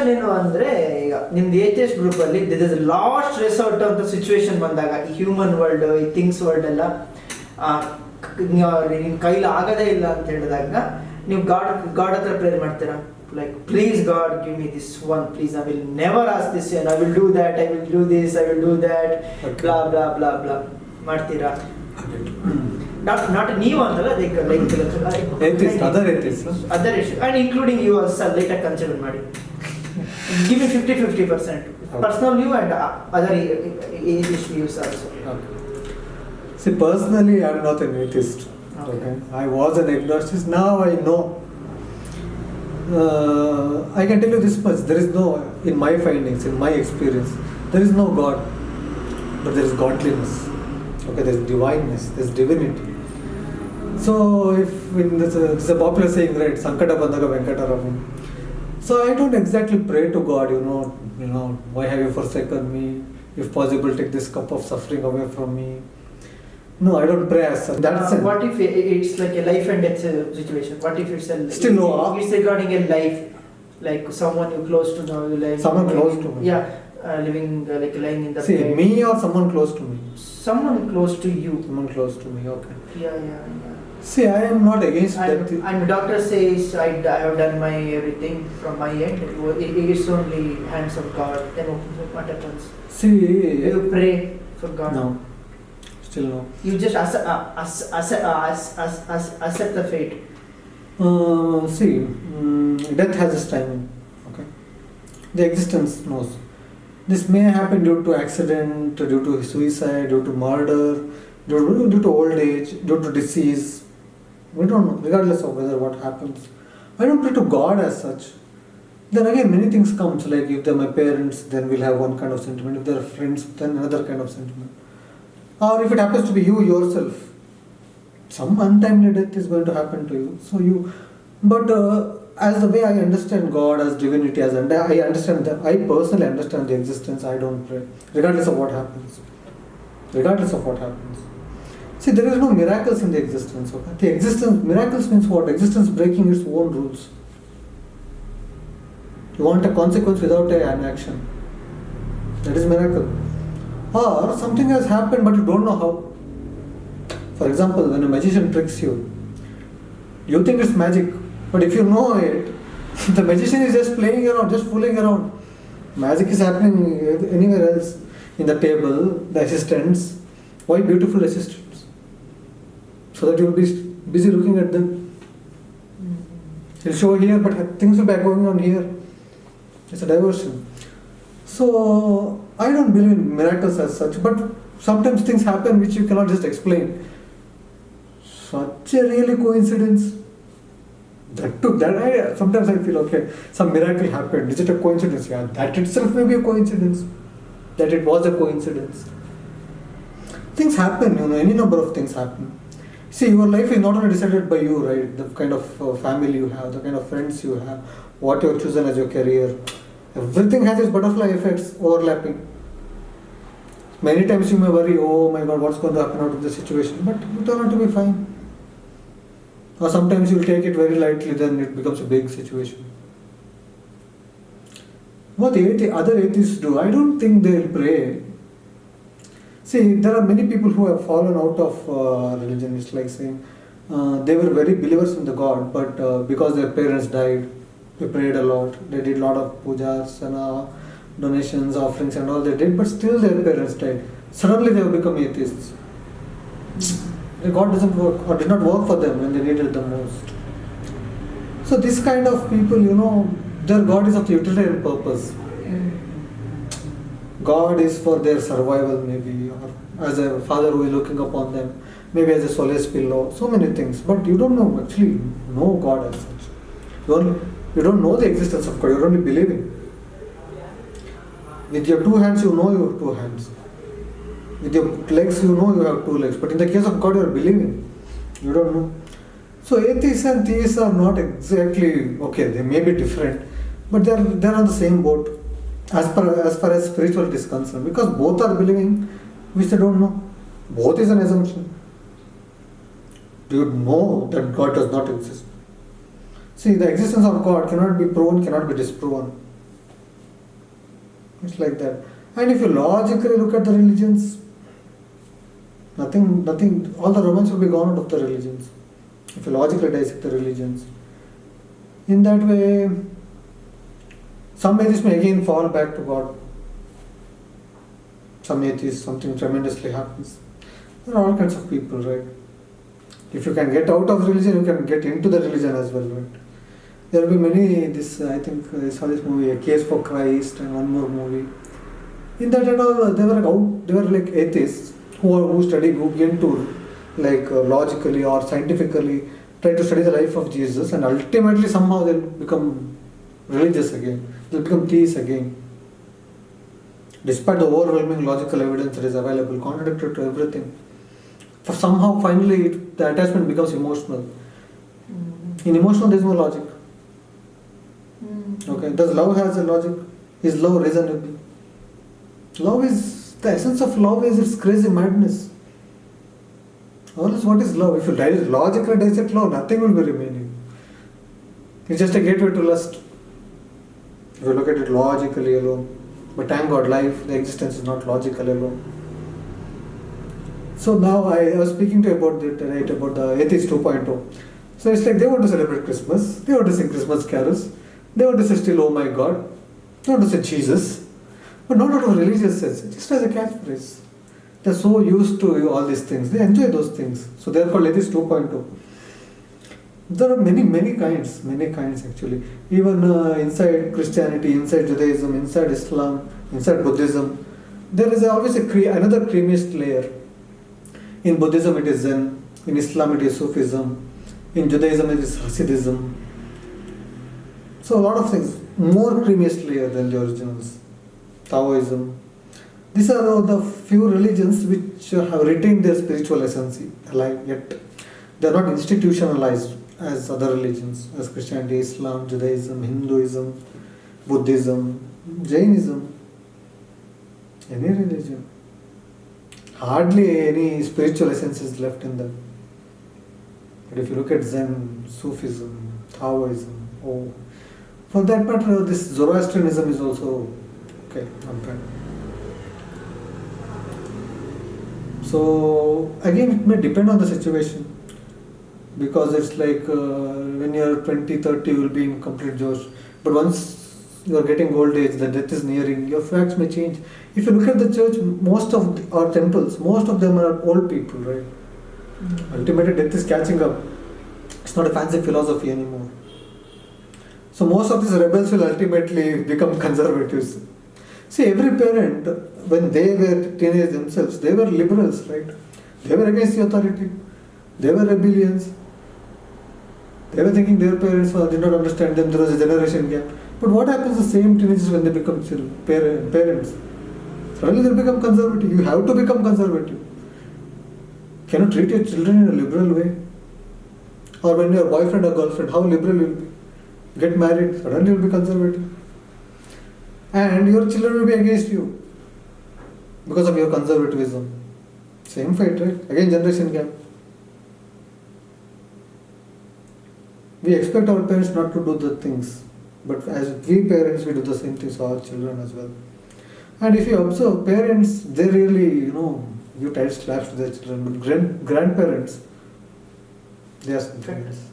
Question ಏನು ಅಂದ್ರೆ, ಈಗ ನಿಮ್ದು ಏಥಿಯಸ್ಟ್ ಗ್ರೂಪ್ ಅಲ್ಲಿ ದಿಸ್ ಇಸ್ ಲಾಸ್ಟ್ ರೆಸಾರ್ಟ್ ಅಂತ ಸಿಚುವೇಶನ್ ಬಂದಾಗ, ಈ ಹ್ಯೂಮನ್ ವರ್ಲ್ಡ್, ಈ ಥಿಂಗ್ಸ್ ವರ್ಲ್ಡ್ ಎಲ್ಲ ನಿಮ್ ಕೈಲಿ ಆಗದೇ ಇಲ್ಲ ಅಂತ ಹೇಳಿದಾಗ ನೀವು ಗಾಡ್ ಹತ್ರ ಪ್ರೇಯರ್ ಮಾಡ್ತೀರಾ? Like, please God, give me this one, please, I will never ask this and I will do that, I will do this, I will do that, okay. Blah blah blah blah ಮಾಡ್ತೀರಾ? Not ನೀವು ಅಂತಲ್ಲ, other atheists and including you also later consider ಮಾಡಿ. Give me 50-50%, okay. Personal view and other atheist views also. Okay. See, personally I am not an atheist. Okay. I was an agnostic, now I know. I can tell you this much, there is no, in my findings, in my experience, there is no God, but there is godliness. Okay, there is divineness, there is divinity. So, if this is a popular saying, right? Sankata bandhaga venkataraman. So, I don't exactly pray to God, you know, why have you forsaken me? If possible, take this cup of suffering away from me. No, I don't pray as such. What if it's like a life and death situation? What if it's still no? It's regarding a life, like someone you close to know, like someone close to me. Yeah, living like lying in the bed. See, bed. Me or someone close to me? Someone close to you. Someone close to me. Okay. Yeah. See, I am not against death. And doctor says I have done my everything from my end. It's only hands of God. Then what happens? See, you pray for God. No. Still no. You just accept the fate. See, death has its timing. Okay. The existence knows. This may happen due to accident, due to suicide, due to murder, due to old age, due to disease. We don't know, regardless of whether what happens. I don't pray to God as such. Then again, many things comes, like if they're my parents, then we'll have one kind of sentiment. If they're friends, then another kind of sentiment. Or if it happens to be you yourself, some untimely death is going to happen to you. So but as the way I understand God as divinity, I understand that, I personally understand the existence, I don't pray, regardless of what happens. Regardless of what happens. See, there is no miracles in the existence. Okay? The existence, miracles means what? Existence breaking its own rules. You want a consequence without an action. That is miracle. Or something has happened but you don't know how. For example, when a magician tricks you, you think it's magic, but if you know it, the magician is just playing around, just fooling around. Magic is happening anywhere else. In the table, the assistants. Why beautiful assistants? So that you will be busy looking at them. He'll show here, but things will be going on here. It's a diversion. So, I don't believe in miracles as such, but sometimes things happen which you cannot just explain. Such a really coincidence. Sometimes I feel, okay, some miracle happened. Is it a coincidence? Yeah, that itself may be a coincidence. That it was a coincidence. Things happen, any number of things happen. See, your life is not only decided by you, right? The kind of family you have, the kind of friends you have, what you have chosen as your career. Everything has its butterfly effects overlapping. Many times you may worry, oh my God, what's going to happen out of this situation? But you turn out to be fine. Or sometimes you'll take it very lightly, then it becomes a big situation. What the other atheists do, I don't think they'll pray. See, there are many people who have fallen out of religion. It's like saying they were very believers in the God, but because their parents died, they prayed a lot. They did a lot of pujas and donations, offerings and all they did, but still their parents died. Suddenly they have become atheists. God doesn't work, or did not work for them when they needed the most. So this kind of people, their God is of the utilitarian purpose. God is for their survival maybe, or as a father who is looking upon them, maybe as a solace pillow, so many things. But you don't actually know God as such. You don't know the existence of God, you're only believing. With your two hands, you know you have two hands. With your legs, you know you have two legs. But in the case of God, you're believing. You don't know. So atheists and theists are not exactly, okay, they may be different, but they're on the same boat as far as spirituality is concerned. Because both are believing, which they don't know. Both is an assumption. You know that God does not exist. See, the existence of God cannot be proven, cannot be disproven. It's like that. And if you logically look at the religions, nothing, all the romance will be gone out of the religions. If you logically dissect the religions. In that way, some atheists may again fall back to God. Some atheists, something tremendously happens. There are all kinds of people, right? If you can get out of religion, you can get into the religion as well, right? There will be many, I think I saw this movie, A Case for Christ, and one more movie. In that and all, they were like atheists who studied, who began to logically or scientifically try to study the life of Jesus, and ultimately somehow they'll become religious again. They'll become theists again. Despite the overwhelming logical evidence that is available, contradictory to everything. For somehow, finally, the attachment becomes emotional. In emotional, there is no logic. Okay, does love has a logic? Is love reasonable? Love is, the essence of love is its crazy madness. Or else what is love? If you logically dissect love, nothing will be remaining. It's just a gateway to lust. If you look at it logically alone. But thank God, life, the existence is not logical alone. So now I was speaking to you about it, right, about the Atheist 2.0. So it's like they want to celebrate Christmas, they want to sing Christmas carols, they want to say still, oh my God, they want to say Jesus, but not out of a religious sense, just as a catchphrase. They're so used to all these things, they enjoy those things. So they're called Atheist 2.0. There are many kinds actually. Even inside Christianity, inside Judaism, inside Islam, inside Buddhism, there is always another creamiest layer. In Buddhism it is Zen, in Islam it is Sufism, in Judaism it is Hasidism. So a lot of things, more creamiest layer than the originals. Taoism. These are the few religions which have retained their spiritual essence alive, yet they are not institutionalized as other religions, as Christianity, Islam, Judaism, Hinduism, Buddhism, Jainism, any religion. Hardly any spiritual essence is left in them. But if you look at Zen, Sufism, Taoism, for that matter, this Zoroastrianism is also okay, not bad. So again, it may depend on the situation. Because it's like when you're 20, 30, you will be in complete josh. But once you are getting old age, the death is nearing, your facts may change. If you look at the church, most of our temples, most of them are old people, right? Ultimately, death is catching up. It's not a fancy philosophy anymore. So most of these rebels will ultimately become conservatives. See, every parent, when they were teenagers themselves, they were liberals, right? They were against the authority. They were rebellions. They were thinking their parents did not understand them, there was a generation gap. But what happens to the same teenagers when they become parents? Suddenly they become conservative. You have to become conservative. Can you treat your children in a liberal way? Or when your boyfriend or girlfriend, how liberal you will be? Get married, suddenly you will be conservative. And your children will be against you because of your conservatism. Same fate, right? Again, generation gap. We expect our parents not to do the things, but as we parents, we do the same things to our children as well. And if you observe, parents, they really, give tight slaps to their children, but grandparents, they are something else.